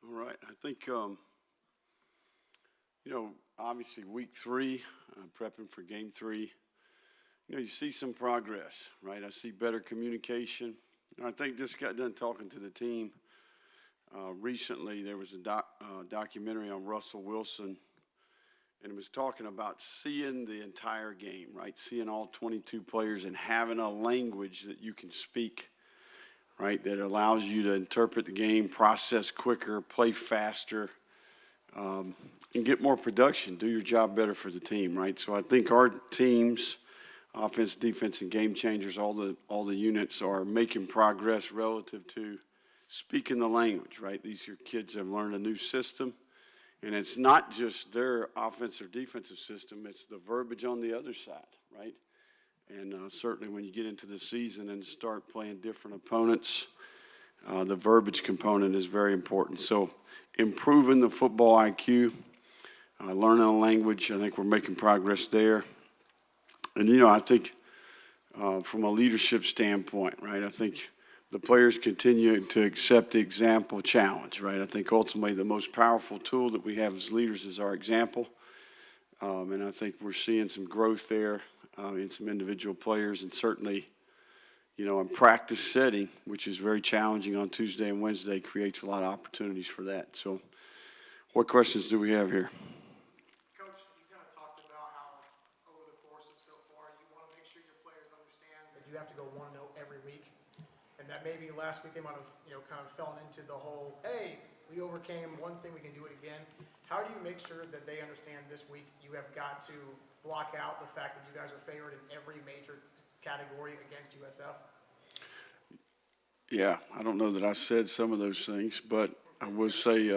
All right. I think, obviously week 3, prepping for game 3, you see some progress, right? I see better communication. And I think just got done talking to the team recently. There was a documentary on Russell Wilson, and it was talking about seeing the entire game, right? Seeing all 22 players and having a language that you can speak, right, that allows you to interpret the game, process quicker, play faster, and get more production, do your job better for the team, right? So I think our teams, offense, defense, and game changers, all the units are making progress relative to speaking the language, right? These kids have learned a new system, and it's not just their offensive or defensive system, it's the verbiage on the other side, right? And certainly when you get into the season and start playing different opponents, the verbiage component is very important. So improving the football IQ, learning a language, I think we're making progress there. And, I think from a leadership standpoint, right, I think the players continue to accept the example challenge, right? I think ultimately the most powerful tool that we have as leaders is our example. And I think we're seeing some growth there in some individual players, and certainly, a practice setting, which is very challenging on Tuesday and Wednesday, creates a lot of opportunities for that. So what questions do we have here? Coach, you kind of talked about how over the course of so far, you want to make sure your players understand that you have to go 1-0 every week, and that maybe last week they might have, kind of fallen into the whole, hey, we overcame one thing, we can do it again. How do you make sure that they understand this week you have got to block out the fact that you guys are favored in every major category against USF? Yeah, I don't know that I said some of those things, but I would say,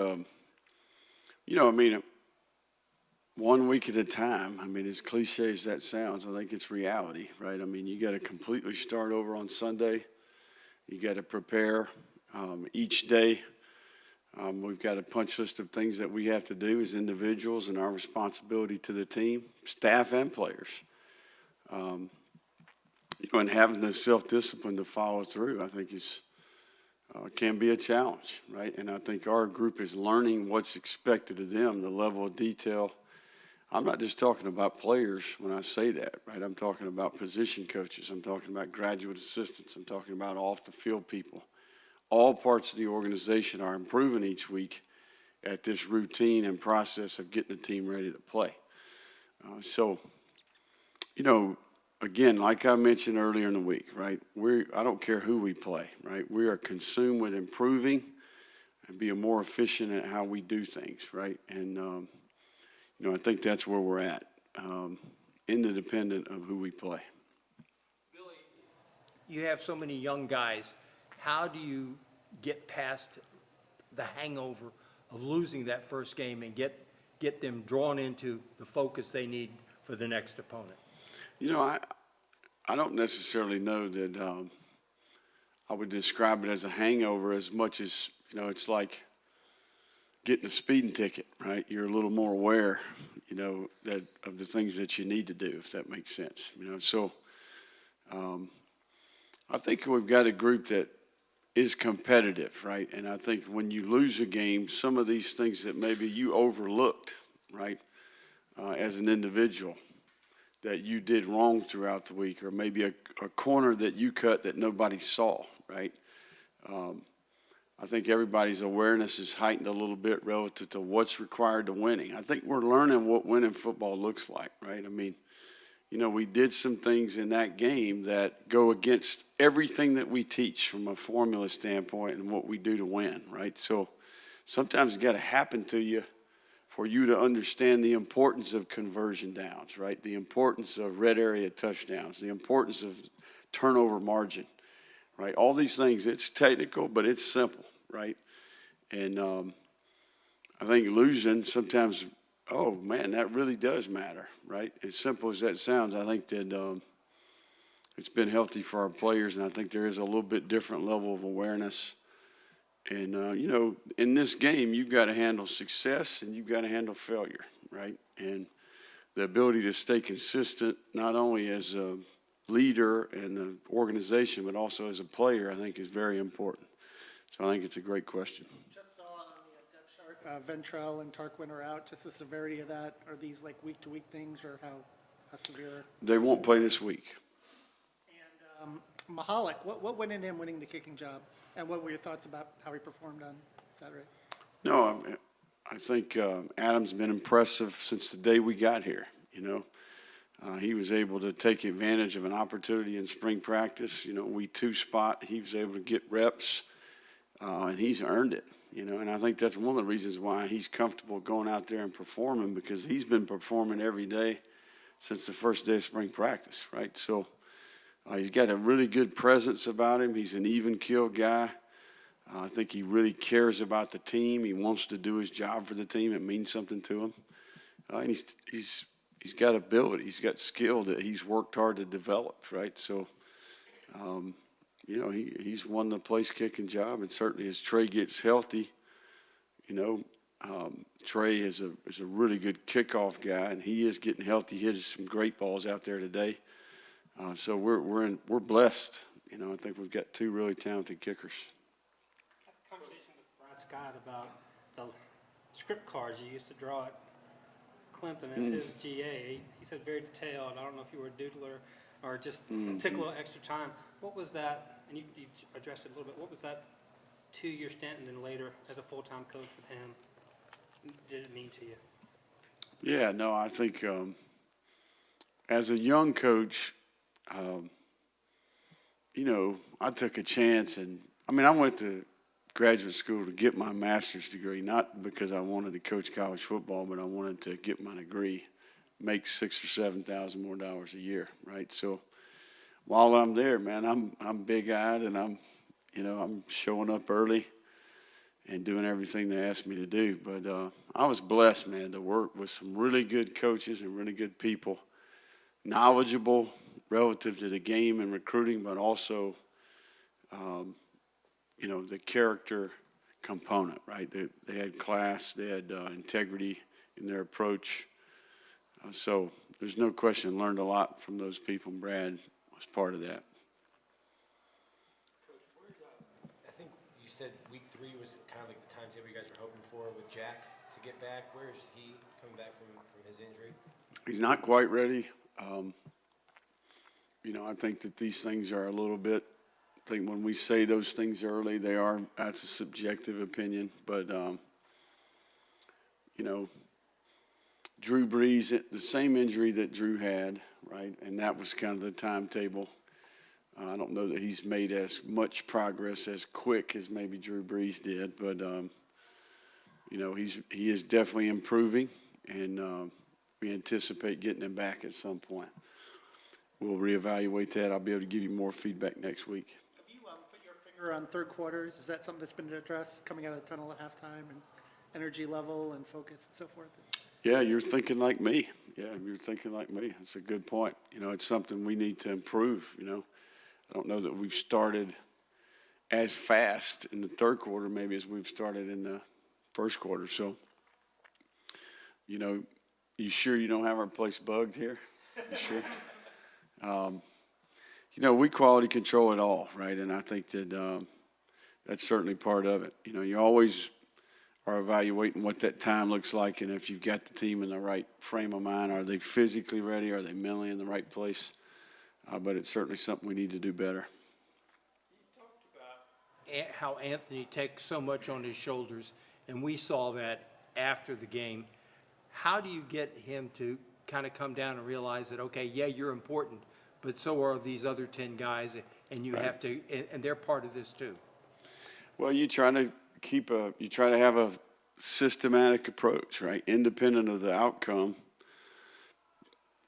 1 week at a time. As cliche as that sounds, I think it's reality, right? You got to completely start over on Sunday. You got to prepare each day. We've got a punch list of things that we have to do as individuals and our responsibility to the team, staff and players. And having the self-discipline to follow through, I think can be a challenge, right? And I think our group is learning what's expected of them, the level of detail. I'm not just talking about players when I say that, right? I'm talking about position coaches. I'm talking about graduate assistants. I'm talking about off-the-field people. All parts of the organization are improving each week at this routine and process of getting the team ready to play. Again, like I mentioned earlier in the week, right, I don't care who we play, right? We are consumed with improving and being more efficient at how we do things, right? And, I think that's where we're at, independent of who we play. Billy, you have so many young guys. How do you get past the hangover of losing that first game and get them drawn into the focus they need for the next opponent? I don't necessarily know that I would describe it as a hangover as much as, it's like getting a speeding ticket, right? You're a little more aware, that of the things that you need to do, if that makes sense. So I think we've got a group that is competitive, right? And I think when you lose a game, some of these things that maybe you overlooked, right, as an individual, that you did wrong throughout the week, or maybe a corner that you cut that nobody saw, right? I think everybody's awareness is heightened a little bit relative to what's required to winning. I think we're learning what winning football looks like, right? We did some things in that game that go against everything that we teach from a formula standpoint and what we do to win, right? So sometimes it's got to happen to you for you to understand the importance of conversion downs, right? The importance of red area touchdowns, the importance of turnover margin, right? All these things, it's technical, but it's simple, right? And I think losing sometimes, oh, man, that really does matter, right? As simple as that sounds, I think that it's been healthy for our players, and I think there is a little bit different level of awareness. And, in this game, you've got to handle success and you've got to handle failure, right? And the ability to stay consistent, not only as a leader in the organization, but also as a player, I think is very important. So I think it's a great question. Just saw it on the Ventrell and Tarquin are out, just the severity of that? Are these like week-to-week things, or how severe? They won't play this week. And Mahalik, what went into him winning the kicking job? And what were your thoughts about how he performed on Saturday? No, I think Adam's been impressive since the day we got here, you know. He was able to take advantage of an opportunity in spring practice. You know, we two-spot. He was able to get reps, and he's earned it, you know. And I think that's one of the reasons why he's comfortable going out there and performing, because he's been performing every day since the first day of spring practice, right? So he's got a really good presence about him. He's an even-keel guy. I think he really cares about the team. He wants to do his job for the team. It means something to him. And he's got ability. He's got skill that he's worked hard to develop, right? So, you know, he's won the place kicking job, and certainly as Trey gets healthy, you know, Trey is a really good kickoff guy, and he is getting healthy. He hit some great balls out there today. So we're blessed. You know, I think we've got two really talented kickers. Conversation with Brad Scott about the script cards you used to draw at Clemson as his GA. He said very detailed. I don't know if you were a doodler or just took a little extra time. What was that? And you addressed it a little bit. What was that 2-year stint and then later as a full-time coach with him? Did it mean to you? Yeah, no, I think as a young coach, you know, I took a chance, and I mean, I went to graduate school to get my master's degree, not because I wanted to coach college football, but I wanted to get my degree, make $6,000 or $7,000 more a year, right? So while I'm there, man, I'm big-eyed, and I'm showing up early and doing everything they asked me to do. But I was blessed, man, to work with some really good coaches and really good people, knowledgeable relative to the game and recruiting, but also, you know, the character component, right? They had class, they had integrity in their approach. So there's no question, learned a lot from those people, and Brad was part of that. Coach, I think you said week 3 was kind of like the timetable you guys were hoping for with Jack to get back. Where is he coming back from his injury? He's not quite ready. You know, I think that these things are a little bit, I think when we say those things early, that's a subjective opinion. But, you know, Drew Brees, the same injury that Drew had, right? And that was kind of the timetable. I don't know that he's made as much progress as quick as maybe Drew Brees did, but, you know, he is definitely improving, and we anticipate getting him back at some point. We'll reevaluate that. I'll be able to give you more feedback next week. Have you put your finger on third quarters? Is that something that's been addressed coming out of the tunnel at halftime, and energy level and focus and so forth? Yeah, you're thinking like me. Yeah, you're thinking like me. That's a good point. You know, it's something we need to improve, you know. I don't know that we've started as fast in the third quarter maybe as we've started in the first quarter. So, you know, you sure you don't have our place bugged here? You sure? You know, we quality control it all, right? And I think that that's certainly part of it. You know, you always are evaluating what that time looks like, and if you've got the team in the right frame of mind. Are they physically ready? Are they mentally in the right place? But it's certainly something we need to do better. You talked about how Anthony takes so much on his shoulders, and we saw that after the game. How do you get him to kind of come down and realize that, okay, yeah, you're important, but so are these other 10 guys, and you have to, and they're part of this too? Well, you try to have a systematic approach, right? Independent of the outcome.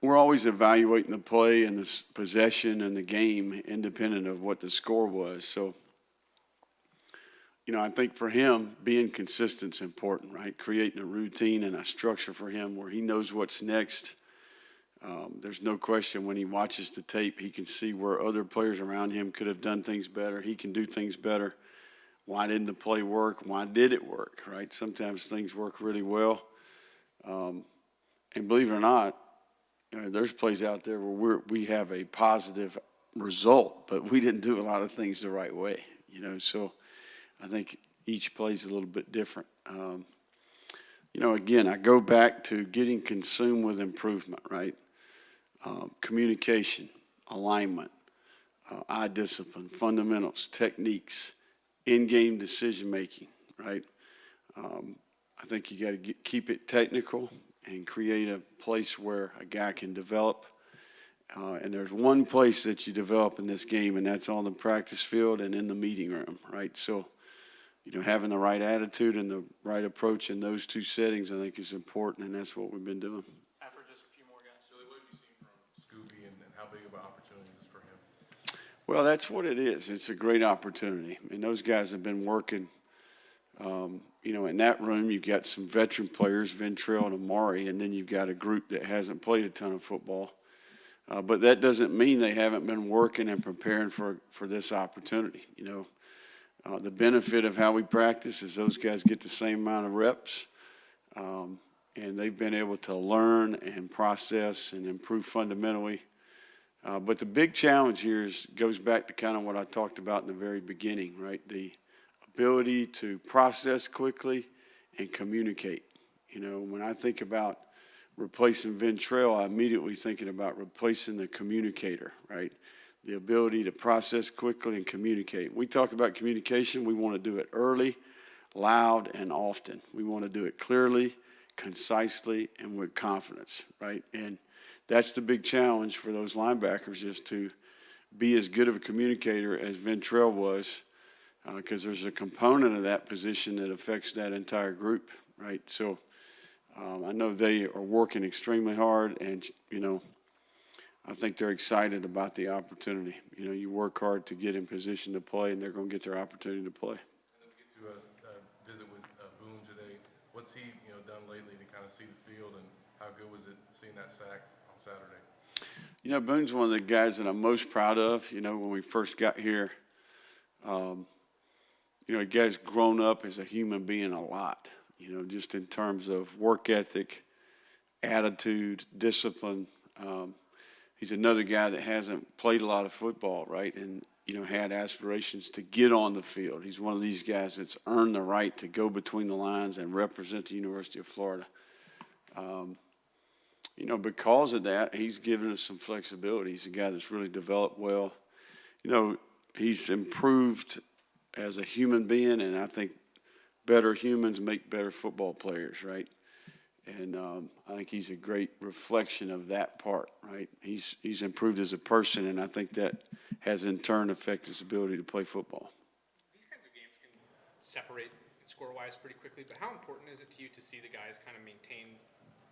We're always evaluating the play and the possession and the game independent of what the score was. So, you know, I think for him, being consistent is important, right? Creating a routine and a structure for him where he knows what's next. There's no question when he watches the tape, he can see where other players around him could have done things better. He can do things better. Why didn't the play work? Why did it work, right? Sometimes things work really well. And believe it or not, there's plays out there where we have a positive result, but we didn't do a lot of things the right way, you know. So I think each play is a little bit different. you know, again, I go back to getting consumed with improvement, right? Communication, alignment, eye discipline, fundamentals, techniques, in-game decision-making, right? I think you got to keep it technical and create a place where a guy can develop. And there's one place that you develop in this game, and that's on the practice field and in the meeting room, right? So, you know, having the right attitude and the right approach in those two settings, I think, is important, and that's what we've been doing. After just a few more guys, Billy, what have you seen from Scooby and how big of an opportunity is this for him? Well, that's what it is. It's a great opportunity. And those guys have been working, you know, in that room, you've got some veteran players, Ventrell and Amari, and then you've got a group that hasn't played a ton of football. But that doesn't mean they haven't been working and preparing for this opportunity. You know, the benefit of how we practice is those guys get the same amount of reps, and they've been able to learn and process and improve fundamentally. But the big challenge here goes back to kind of what I talked about in the very beginning, right? The ability to process quickly and communicate. You know, when I think about replacing Ventrell, I'm immediately thinking about replacing the communicator, right? The ability to process quickly and communicate. We talk about communication, we want to do it early, loud, and often. We want to do it clearly, concisely, and with confidence, right? And that's the big challenge for those linebackers, is to be as good of a communicator as Ventrell was, because there's a component of that position that affects that entire group, right? So I know they are working extremely hard, and, you know, I think they're excited about the opportunity. You know, you work hard to get in position to play, and they're going to get their opportunity to play. And then we get to visit with Boone today. What's he, you know, done lately to kind of see the field, and how good was it seeing that sack on Saturday? You know, Boone's one of the guys that I'm most proud of. You know, when we first got here, you know, the guy's grown up as a human being a lot, you know, just in terms of work ethic, attitude, discipline. He's another guy that hasn't played a lot of football, right, and, you know, had aspirations to get on the field. He's one of these guys that's earned the right to go between the lines and represent the University of Florida. You know, because of that, he's given us some flexibility. He's a guy that's really developed well. You know, he's improved as a human being, and I think better humans make better football players, right? And I think he's a great reflection of that part, right? He's improved as a person, and I think that has in turn affected his ability to play football. These kinds of games can separate score-wise pretty quickly, but how important is it to you to see the guys kind of maintain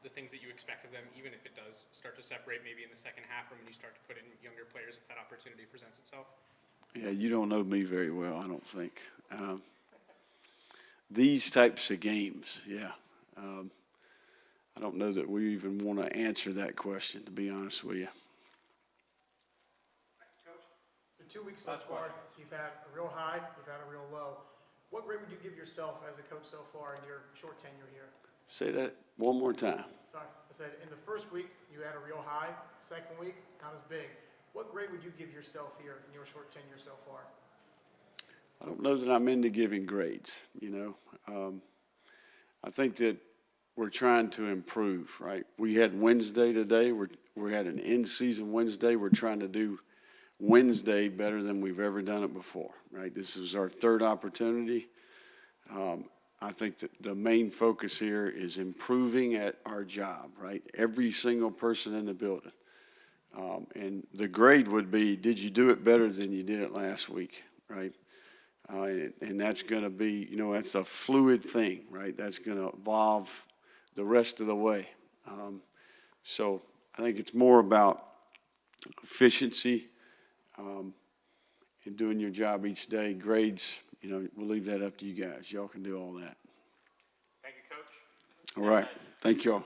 the things that you expect of them, even if it does start to separate maybe in the second half or when you start to put in younger players if that opportunity presents itself? Yeah, you don't know me very well, I don't think. These types of games, yeah. I don't know that we even want to answer that question, to be honest with you. Coach, the 2 weeks thus far, you've had a real high, you've had a real low. What grade would you give yourself as a coach so far in your short tenure here? Say that one more time. Sorry, I said in the first week, you had a real high. Second week, not as big. What grade would you give yourself here in your short tenure so far? I don't know that I'm into giving grades, you know. I think that we're trying to improve, right? We had Wednesday today. We had an in-season Wednesday. We're trying to do Wednesday better than we've ever done it before, right? This is our third opportunity. I think that the main focus here is improving at our job, right? Every single person in the building. And the grade would be, did you do it better than you did it last week, right? And that's going to be, you know, that's a fluid thing, right? That's going to evolve the rest of the way. So I think it's more about efficiency and doing your job each day. Grades, you know, we'll leave that up to you guys. Y'all can do all that. Thank you, Coach. All right. Thank you all.